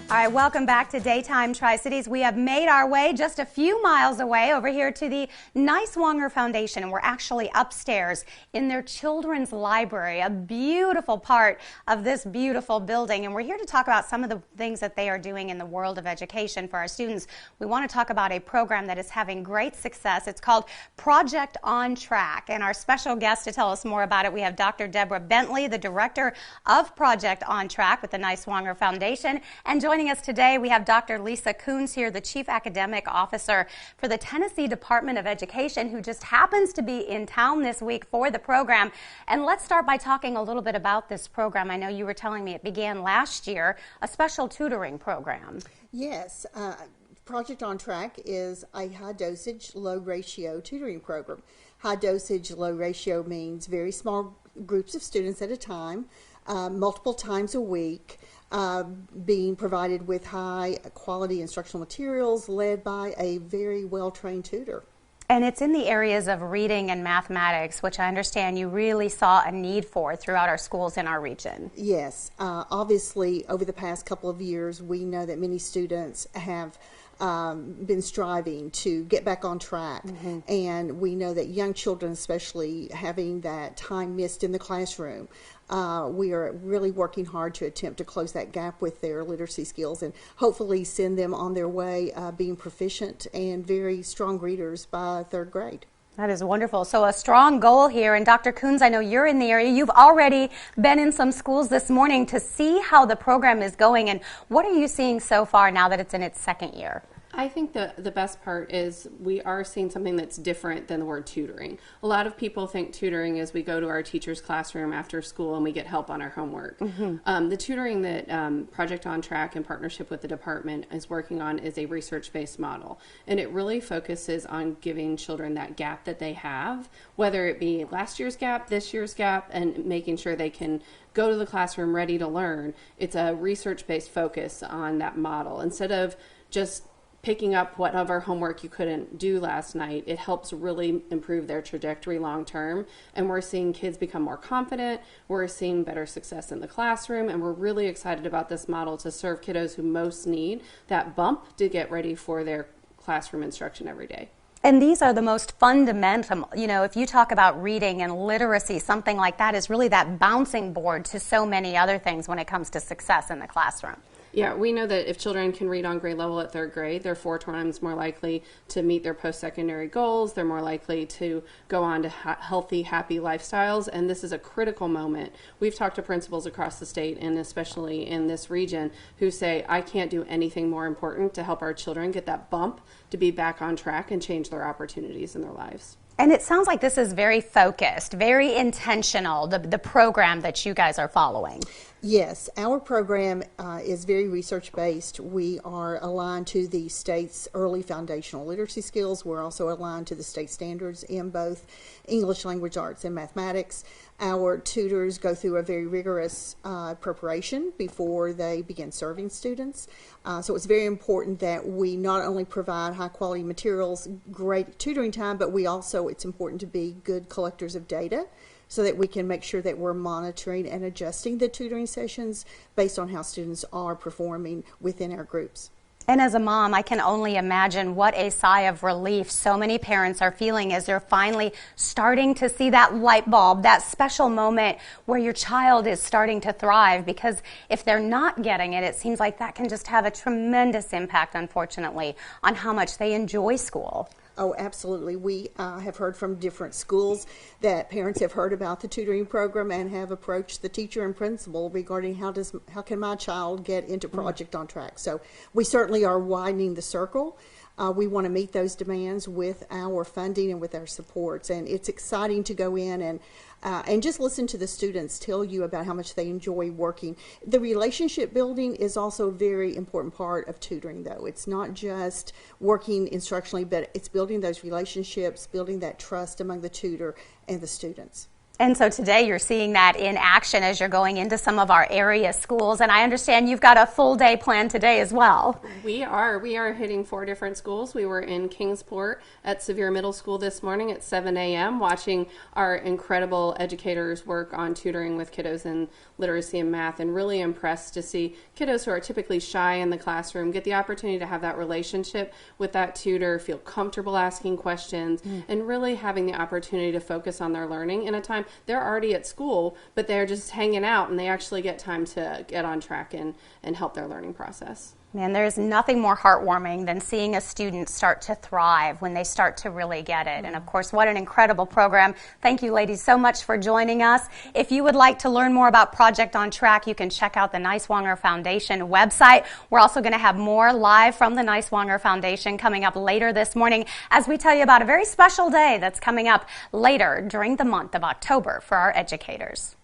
All right, welcome back to Daytime Tri-Cities. We have made our way just a few miles away over here to the Niswonger Foundation, and we're actually upstairs in their children's library, a beautiful part of this beautiful building. And we're here to talk about some of the things that they are doing in the world of education for our students. We want to talk about a program that is having great success. It's called Project On Track, and our special guest to tell us more about it, we have Dr. Deborah Bentley, the director of Project On Track with the Niswonger Foundation, and joining us today, we have Dr. Lisa Coons here, the Chief Academic Officer for the Tennessee Department of Education, who just happens to be in town this week for the program. And let's start by talking a little bit about this program. I know you were telling me it began last year, a special tutoring program. Yes. Project On Track is a high-dosage, low-ratio tutoring program. High-dosage, low-ratio means very small groups of students at a time, multiple times a week, being provided with high-quality instructional materials led by a very well-trained tutor. And it's in the areas of reading and mathematics, which I understand you really saw a need for throughout our schools in our region. Yes. Obviously, over the past couple of years, we know that many students have been striving to get back on track. Mm-hmm. And we know that young children, especially having that time missed in the classroom, we are really working hard to attempt to close that gap with their literacy skills and hopefully send them on their way being proficient and very strong readers by third grade. That is wonderful. So a strong goal here. And Dr. Coons, I know you're in the area. You've already been in some schools this morning to see how the program is going. And what are you seeing so far now that it's in its second year? I think the best part is we are seeing something that's different than the word tutoring. A lot of people think tutoring is we go to our teacher's classroom after school and we get help on our homework. Mm-hmm. The tutoring that Project On Track in partnership with the department is working on is a research-based model. And it really focuses on giving children that gap that they have, whether it be last year's gap, this year's gap, and making sure they can go to the classroom ready to learn. It's a research-based focus on that model. Instead of just picking up whatever homework you couldn't do last night, it helps really improve their trajectory long term. And we're seeing kids become more confident, we're seeing better success in the classroom, and we're really excited about this model to serve kiddos who most need that bump to get ready for their classroom instruction every day. And these are the most fundamental, if you talk about reading and literacy, something like that is really that bouncing board to so many other things when it comes to success in the classroom. Yeah, we know that if children can read on grade level at third grade, they're 4 times more likely to meet their post-secondary goals. They're more likely to go on to healthy, happy lifestyles. And this is a critical moment. We've talked to principals across the state, and especially in this region, who say, I can't do anything more important to help our children get that bump to be back on track and change their opportunities in their lives. And it sounds like this is very focused, very intentional, the program that you guys are following. Yes, our program is very research-based. We are aligned to the state's early foundational literacy skills. We're also aligned to the state standards in both English language arts and mathematics. Our tutors go through a very rigorous preparation before they begin serving students. So it's very important that we not only provide high-quality materials, great tutoring time, but it's important to be good collectors of data so that we can make sure that we're monitoring and adjusting the tutoring sessions based on how students are performing within our groups. And as a mom, I can only imagine what a sigh of relief so many parents are feeling as they're finally starting to see that light bulb, that special moment where your child is starting to thrive. Because if they're not getting it, it seems like that can just have a tremendous impact, unfortunately, on how much they enjoy school. Oh, absolutely. We have heard from different schools that parents have heard about the tutoring program and have approached the teacher and principal regarding how can my child get into Project On Track. So we certainly are widening the circle. We want to meet those demands with our funding and with our supports, and it's exciting to go in and just listen to the students tell you about how much they enjoy working. The relationship building is also a very important part of tutoring, though. It's not just working instructionally, but it's building those relationships, building that trust among the tutor and the students. And so today you're seeing that in action as you're going into some of our area schools. And I understand you've got a full day planned today as well. We are hitting 4 different schools. We were in Kingsport at Sevier Middle School this morning at 7 a.m. watching our incredible educators work on tutoring with kiddos in literacy and math, and really impressed to see kiddos who are typically shy in the classroom get the opportunity to have that relationship with that tutor, feel comfortable asking questions, and really having the opportunity to focus on their learning in a time they're already at school, but they're just hanging out and they actually get time to get on track and help their learning process. Man, there's nothing more heartwarming than seeing a student start to thrive when they start to really get it. And of course, what an incredible program. Thank you, ladies, so much for joining us. If you would like to learn more about Project on Track, you can check out the Niswonger Foundation website. We're also going to have more live from the Niswonger Foundation coming up later this morning as we tell you about a very special day that's coming up later during the month of October for our educators.